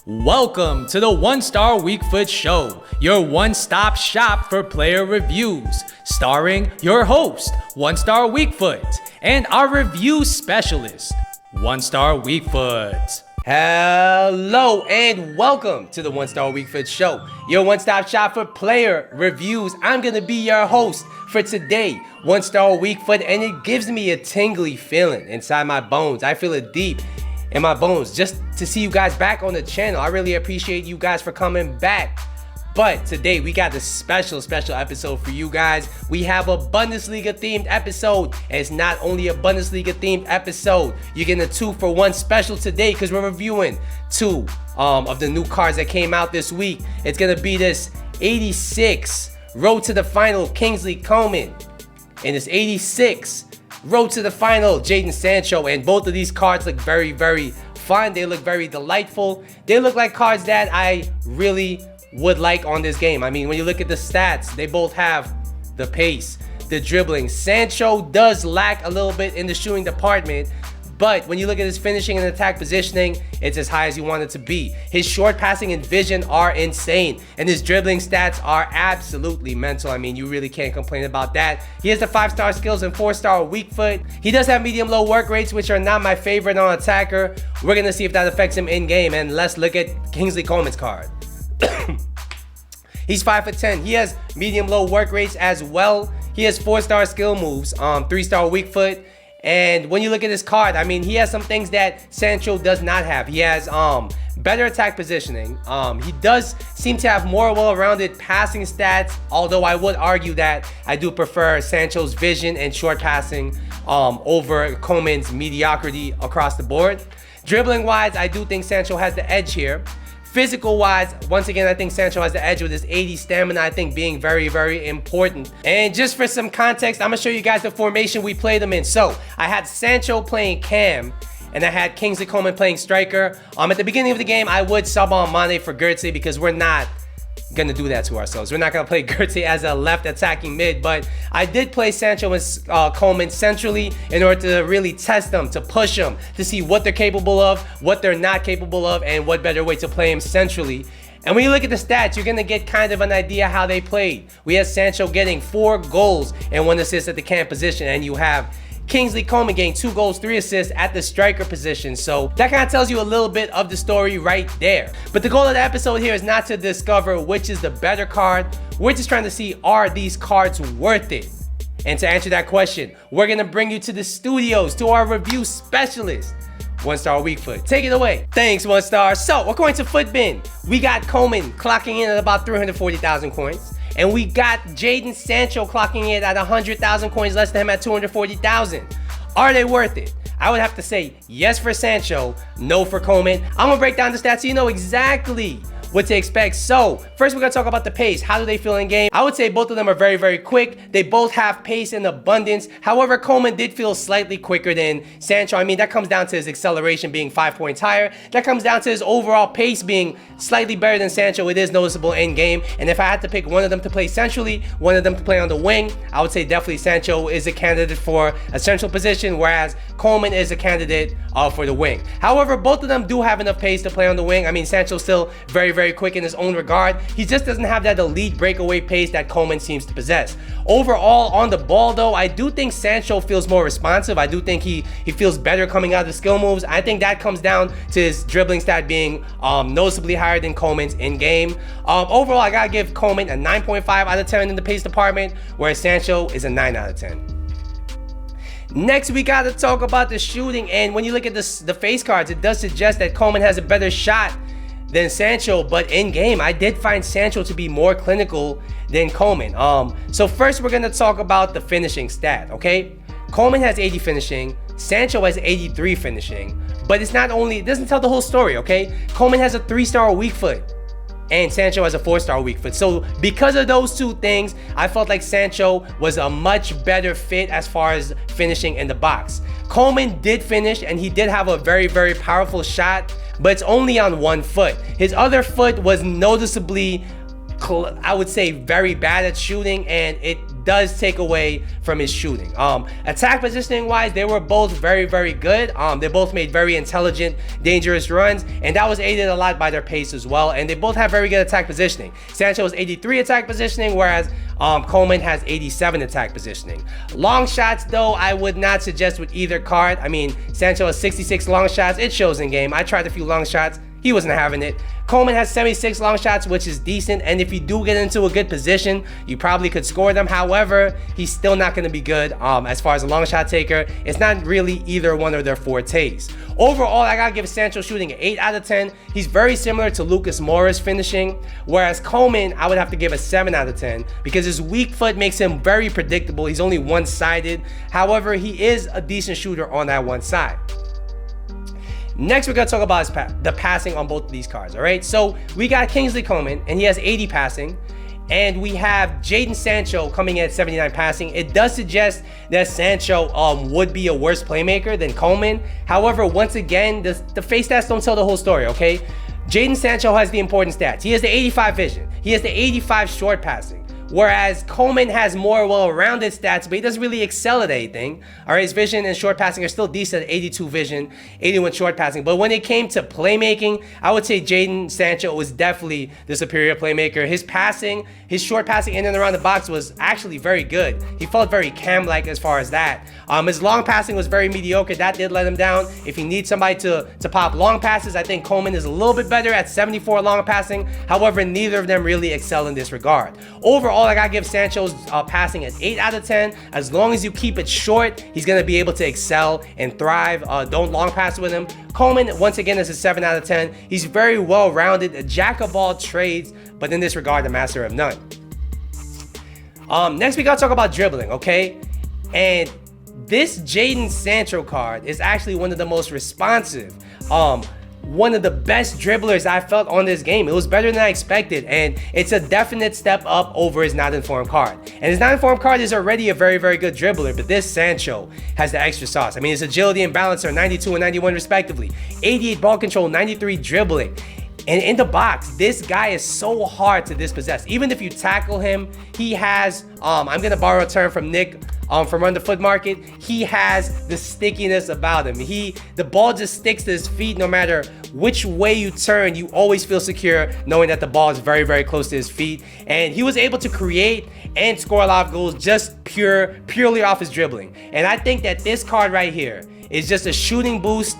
Welcome to the One Star Weak Foot Show, your one-stop shop for player reviews, starring your host, One Star Weak Foot, and our review specialist, One Star Weak Foot. Hello and welcome to the One Star Weak Foot Show, your one-stop shop for player reviews. I'm gonna be your host for today, One Star Weak Foot, and it gives me a tingly feeling inside my bones. I feel it deep in my bones just to see you guys back on the channel. I really appreciate you guys for coming back. But today we got a special episode for you guys. We have a Bundesliga themed episode, and it's not only a Bundesliga themed episode. You're getting a 2-for-1 special today because we're reviewing two of the new cards that came out this week. It's gonna be this 86 Road to the Final Kingsley Coman and this 86 Road to the Final Jadon Sancho, and both of these cards look very fun. They look very delightful. They look like cards that I really would like on this game. I mean, when you look at the stats, they both have the pace, the dribbling. Sancho does lack a little bit in the shooting department, but when you look at his finishing and attack positioning, it's as high as you want it to be. His short passing and vision are insane, and his dribbling stats are absolutely mental. I mean, you really can't complain about that. He has the 5-star skills and 4-star weak foot. He does have medium-low work rates, which are not my favorite on attacker. We're gonna see if that affects him in-game, and let's look at Kingsley Coman's card. He's 5'10". He has medium-low work rates as well. He has 4-star skill moves, 3-star weak foot. And when you look at his card, I mean, he has some things that Sancho does not have. He has better attack positioning. He does seem to have more well-rounded passing stats, although I would argue that I do prefer Sancho's vision and short passing over Coman's mediocrity across the board. Dribbling-wise, I do think Sancho has the edge here. Physical-wise, once again, I think Sancho has the edge with his 80 stamina, I think being very important. And just for some context, I'm going to show you guys the formation we played them in. So, I had Sancho playing cam, and I had Kingsley Coman playing striker. At the beginning of the game, I would sub on Mane for Rttf because we're not going to do that to ourselves. We're not going to play Rttf as a left attacking mid, but I did play Sancho and Coman centrally in order to really test them, to push them, to see what they're capable of, what they're not capable of, and what better way to play him centrally. And when you look at the stats, you're going to get kind of an idea how they played. We have Sancho getting 4 goals and 1 assist at the cam position, and you have Kingsley Coman getting 2 goals, 3 assists at the striker position. So that kind of tells you a little bit of the story right there. But the goal of the episode here is not to discover which is the better card. We're just trying to see, are these cards worth it? And to answer that question, we're going to bring you to the studios, to our review specialist, One Star Weak Foot. Take it away. Thanks, One Star. So according to Footbin, we got Coman clocking in at about 340,000 coins. And we got Jadon Sancho clocking in at 100,000 coins, less than him at 240,000. Are they worth it? I would have to say yes for Sancho, no for Coman. I'm gonna break down the stats so you know exactly what to expect. So first we're gonna talk about the pace. How do they feel in game? I would say both of them are very quick. They both have pace in abundance. However, Coman did feel slightly quicker than Sancho. I mean, that comes down to his acceleration being 5 points higher. That comes down to his overall pace being slightly better than Sancho. It is noticeable in game. And if I had to pick one of them to play centrally, one of them to play on the wing, I would say definitely Sancho is a candidate for a central position, whereas Coman is a candidate for the wing. However, both of them do have enough pace to play on the wing. I mean, Sancho's still very quick in his own regard. He just doesn't have that elite breakaway pace that Coman seems to possess. Overall, on the ball though, I do think Sancho feels more responsive. I do think he feels better coming out of the skill moves. I think that comes down to his dribbling stat being noticeably higher than Coman's in game. Overall, I gotta give Coman a 9.5 out of 10 in the pace department, whereas Sancho is a 9 out of 10. Next, we got to talk about the shooting, and when you look at the face cards, it does suggest that Coman has a better shot than Sancho, but in game, I did find Sancho to be more clinical than Coman. So first, we're going to talk about the finishing stat, okay? Coman has 80 finishing, Sancho has 83 finishing, but it's not only, it doesn't tell the whole story, okay? Coman has a 3-star weak foot, and Sancho has a 4-star weak foot. So because of those two things, I felt like Sancho was a much better fit as far as finishing in the box. Coman did finish, and he did have a very powerful shot, but it's only on 1 foot. His other foot was noticeably, I would say, very bad at shooting, and it does take away from his shooting. Attack positioning wise, they were both very, very good. They both made very intelligent, dangerous runs, and that was aided a lot by their pace as well. And they both have very good attack positioning. Sancho has 83 attack positioning, whereas Coman has 87 attack positioning. Long shots, though, I would not suggest with either card. I mean, Sancho has 66 long shots. It shows in game. I tried a few long shots. He wasn't having it. Coman has 76 long shots, which is decent. And if you do get into a good position, you probably could score them. However, he's still not going to be good as far as a long shot taker. It's not really either one of their fortes. Overall, I got to give Sancho shooting an 8 out of 10. He's very similar to Lucas Moura's finishing. Whereas Coman, I would have to give a 7 out of 10 because his weak foot makes him very predictable. He's only one-sided. However, he is a decent shooter on that one side. Next, we're going to talk about the passing on both of these cards, all right? So we got Kingsley Coman, and he has 80 passing. And we have Jadon Sancho coming in at 79 passing. It does suggest that Sancho would be a worse playmaker than Coman. However, once again, the face stats don't tell the whole story, okay? Jadon Sancho has the important stats. He has the 85 vision. He has the 85 short passing. Whereas Coman has more well-rounded stats, but he doesn't really excel at anything. All right, his vision and short passing are still decent, 82 vision, 81 short passing. But when it came to playmaking, I would say Jadon Sancho was definitely the superior playmaker. His passing, his short passing in and around the box was actually very good. He felt very Cam-like as far as that. His long passing was very mediocre. That did let him down. If you need somebody to pop long passes, I think Coman is a little bit better at 74 long passing. However, neither of them really excel in this regard. Overall, I gotta give Sancho's passing an 8 out of 10. As long as you keep it short, he's gonna be able to excel and thrive. Don't long pass with him. Coman, once again, is a 7 out of 10. He's very well-rounded, a jack of all trades, but in this regard, a master of none. Next, we gotta talk about dribbling, okay? And this Jadon Sancho card is actually one of the most responsive, one of the best dribblers I felt on this game. It was better than I expected, and it's a definite step up over his not informed card. And his not informed card is already a very, very good dribbler, but this Sancho has the extra sauce. I mean, his agility and balance are 92 and 91 respectively, 88 ball control, 93 dribbling. And in the box, this guy is so hard to dispossess. Even if you tackle him, he has, I'm gonna borrow a term from Nick from Run the Foot Market, he has the stickiness about him. The ball just sticks to his feet no matter which way you turn. You always feel secure knowing that the ball is very, very close to his feet. And he was able to create and score a lot of goals just purely off his dribbling. And I think that this card right here is just a shooting boost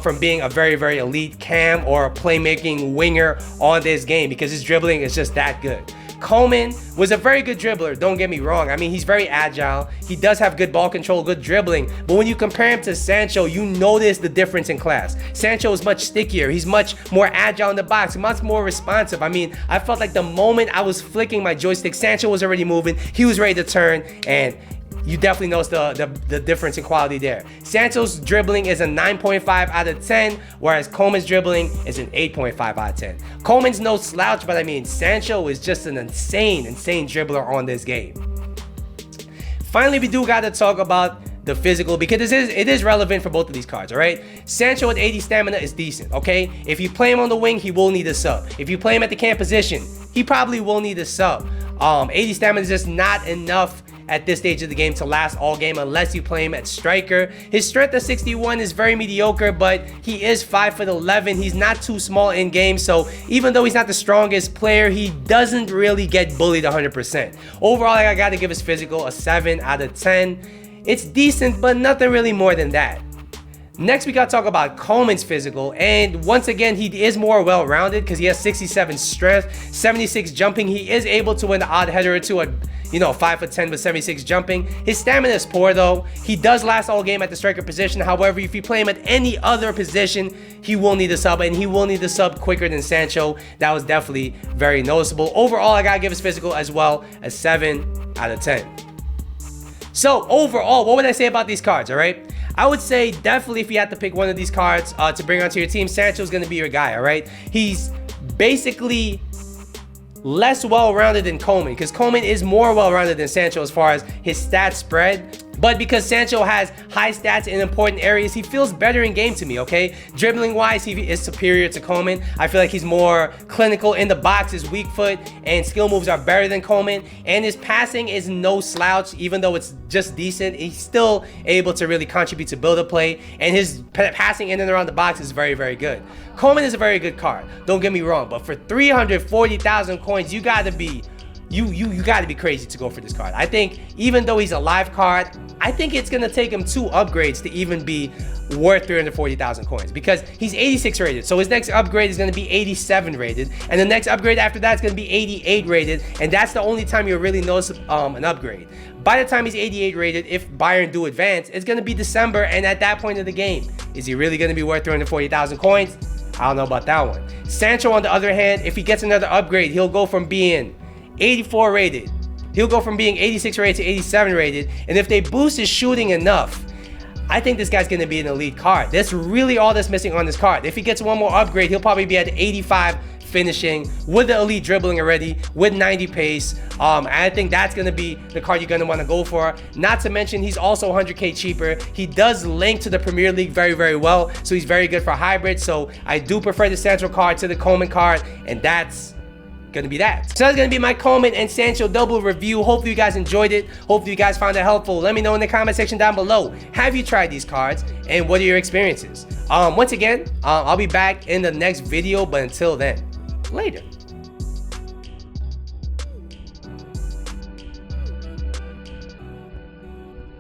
from being a very, very elite cam or a playmaking winger on this game because his dribbling is just that good. Coman was a very good dribbler, don't get me wrong. I mean, he's very agile. He does have good ball control, good dribbling. But when you compare him to Sancho, you notice the difference in class. Sancho is much stickier. He's much more agile in the box, much more responsive. I mean, I felt like the moment I was flicking my joystick, Sancho was already moving. He was ready to turn, and you definitely notice the difference in quality there. Sancho's dribbling is a 9.5 out of 10, whereas Coman's dribbling is an 8.5 out of 10. Coman's no slouch, but I mean, Sancho is just an insane dribbler on this game. Finally, we do got to talk about the physical because it is relevant for both of these cards, all right? Sancho with 80 stamina is decent, okay? If you play him on the wing, he will need a sub. If you play him at the cam position, he probably will need a sub. 80 stamina is just not enough at this stage of the game to last all game unless you play him at striker. His strength at 61 is very mediocre, but he is 5'11". He's not too small in game, so even though he's not the strongest player, he doesn't really get bullied 100%. Overall, I gotta give his physical a 7 out of 10. It's decent, but nothing really more than that. Next, we got to talk about Coman's physical, and once again, he is more well-rounded because he has 67 strength, 76 jumping. He is able to win the odd header or two at 5'10" with 76 jumping. His stamina is poor though. He does last all game at the striker position. However, if you play him at any other position, he will need a sub, and he will need a sub quicker than Sancho. That was definitely very noticeable. Overall, I gotta give his physical as well a 7 out of 10. So overall, what would I say about these cards, all right? I would say definitely if you had to pick one of these cards to bring onto your team, Sancho's going to be your guy, all right? He's basically less well-rounded than Coman because Coman is more well-rounded than Sancho as far as his stats spread. But because Sancho has high stats in important areas, he feels better in game to me, okay? Dribbling wise, he is superior to Coman. I feel like he's more clinical in the box. His weak foot and skill moves are better than Coman. And his passing is no slouch, even though it's just decent. He's still able to really contribute to build-up play. And his passing in and around the box is very, very good. Coman is a very good card, don't get me wrong, but for 340,000 coins, you gotta be crazy to go for this card. I think even though he's a live card, I think it's gonna take him 2 upgrades to even be worth 340,000 coins, because he's 86 rated. So his next upgrade is gonna be 87 rated, and the next upgrade after that is gonna be 88 rated, and that's the only time you'll really notice an upgrade. By the time he's 88 rated, if Bayern do advance, it's gonna be December, and at that point of the game, is he really gonna be worth 340,000 coins? I don't know about that one. Sancho, on the other hand, if he gets another upgrade, he'll go from being 84 rated. He'll go from being 86 rated to 87 rated. And if they boost his shooting enough, I think this guy's going to be an elite card. That's really all that's missing on this card. If he gets one more upgrade, he'll probably be at 85 finishing with the elite dribbling already, with 90 pace. I think that's going to be the card you're going to want to go for. Not to mention, he's also 100k cheaper. He does link to the Premier League very, very well, so he's very good for hybrids. So I do prefer the Sancho card to the Coman card, and that's gonna be that. So that's gonna be my Coman and Sancho double review. Hopefully you guys enjoyed it. Hopefully you guys found it helpful. Let me know in the comment section down below. Have you tried these cards, and what are your experiences? Once again, I'll be back in the next video, but until then, later.